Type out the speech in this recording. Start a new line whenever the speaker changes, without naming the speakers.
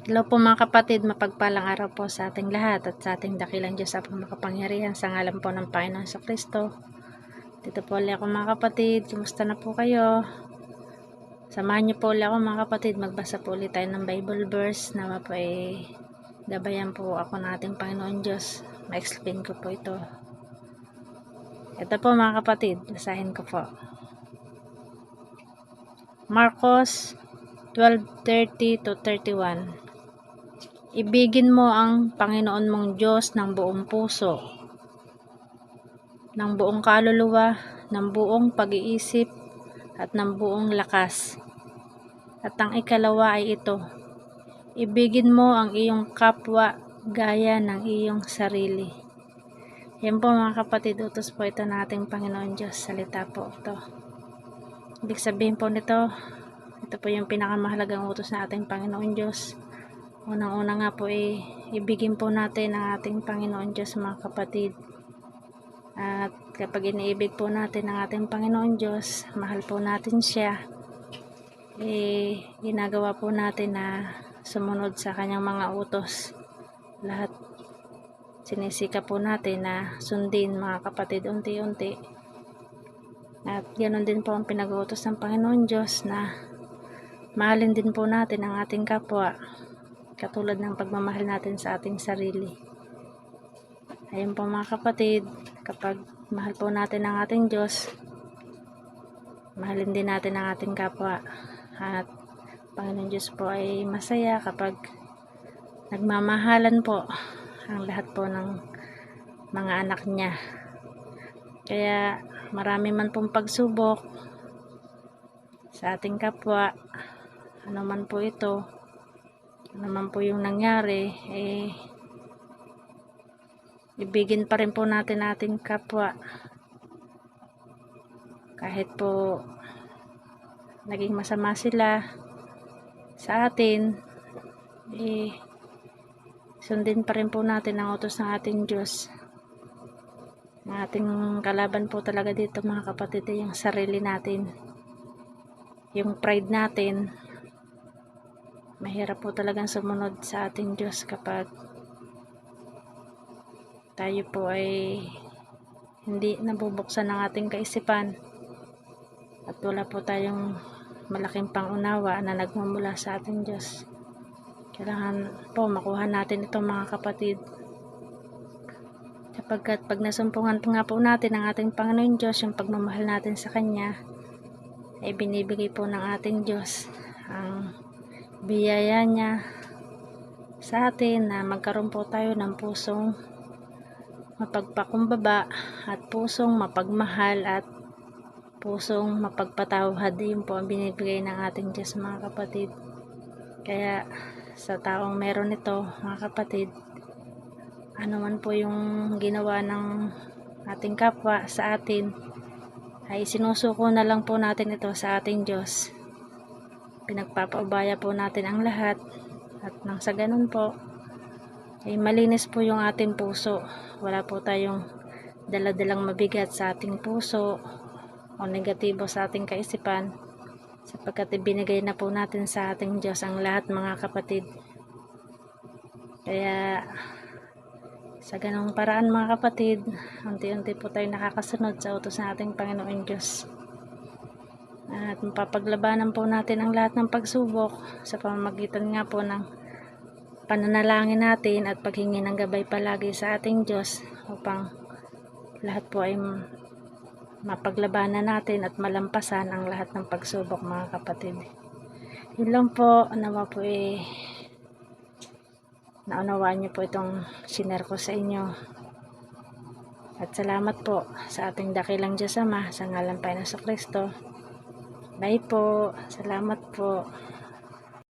Hello po mga kapatid, mapagpalang araw po sa ating lahat at sa ating dakilang Diyos sa makapangyarihan sa ngalan po ng Panginoon sa Kristo. Dito po ulit ako mga kapatid, kumusta na po kayo? Samahan niyo po ulit ako mga kapatid, magbasa po ulit tayo ng Bible verse na po gabayan po ako ng ating Panginoon Diyos. Ma-explain ko po ito. Ito po mga kapatid, basahin ko po. Marcos 12:30-31. Ibigin mo ang Panginoon mong Diyos ng buong puso, ng buong kaluluwa, ng buong pag-iisip, at ng buong lakas. At ang ikalawa ay ito, ibigin mo ang iyong kapwa gaya ng iyong sarili. Yan po mga kapatid, utos po ito ng ating Panginoon Diyos. Salita po ito. Ibig sabihin po nito, ito po yung pinakamahalagang utos ng ating Panginoon Diyos. Unang-una nga po ibigin po natin ang ating Panginoon Diyos mga kapatid. At kapag iniibig po natin ang ating Panginoon Diyos, mahal po natin siya, ginagawa po natin na sumunod sa kanyang mga utos. Lahat sinisika po natin na sundin mga kapatid unti-unti. At ganoon din po ang pinag-uutos ng Panginoon Diyos na mahalin din po natin ang ating kapwa. Katulad ng pagmamahal natin sa ating sarili. Ayun po mga kapatid, kapag mahal po natin ang ating Diyos, mahalin din natin ang ating kapwa. At Panginoon Diyos po ay masaya kapag nagmamahalan po ang lahat po ng mga anak niya. Kaya marami man pong pagsubok sa ating kapwa, ano man po ito, naman po yung nangyari, ibigin pa rin po natin ating kapwa kahit po naging masama sila sa atin, sundin pa rin po natin ang utos ng ating Diyos. Ang ating kalaban po talaga dito mga kapatid ay yung sarili natin, yung pride natin. Mahirap po talagang sumunod sa ating Diyos kapag tayo po ay hindi nabubuksan ng ating kaisipan at wala po tayong malaking pangunawa na nagmumula sa ating Diyos. Kailangan po makuha natin ito mga kapatid, sapagkat pag nasumpungan nga po natin ang ating Panginoon Diyos, yung pagmamahal natin sa Kanya ay binibigay po ng ating Diyos ang biyaya niya sa atin na magkaroon po tayo ng pusong mapagpakumbaba at pusong mapagmahal at pusong mapagpatawad. Yun po ang binibigay ng ating Diyos mga kapatid. Kaya sa taong meron ito mga kapatid, ano man po yung ginawa ng ating kapwa sa atin, ay sinusuko na lang po natin ito sa ating Diyos. Pinagpapaubaya po natin ang lahat, at nang sa ganun po ay malinis po yung ating puso. Wala po tayong daladalang mabigat sa ating puso o negatibo sa ating kaisipan, sapagkat ibinigay na po natin sa ating Diyos ang lahat mga kapatid. Kaya sa ganong paraan mga kapatid, unti-unti po tayo nakakasunod sa utos ng ating Panginoon Diyos. At mapapaglabanan po natin ang lahat ng pagsubok sa pamamagitan nga po ng pananalangin natin at paghingi ng gabay palagi sa ating Diyos, upang lahat po ay mapaglabanan natin at malampasan ang lahat ng pagsubok mga kapatid. Yun lang po, nawa po naunawaan niyo po itong share ko sa inyo. At salamat po sa ating dakilang Diyos Ama, sa ngalan Panginoon sa Kristo. Bye po. Salamat po.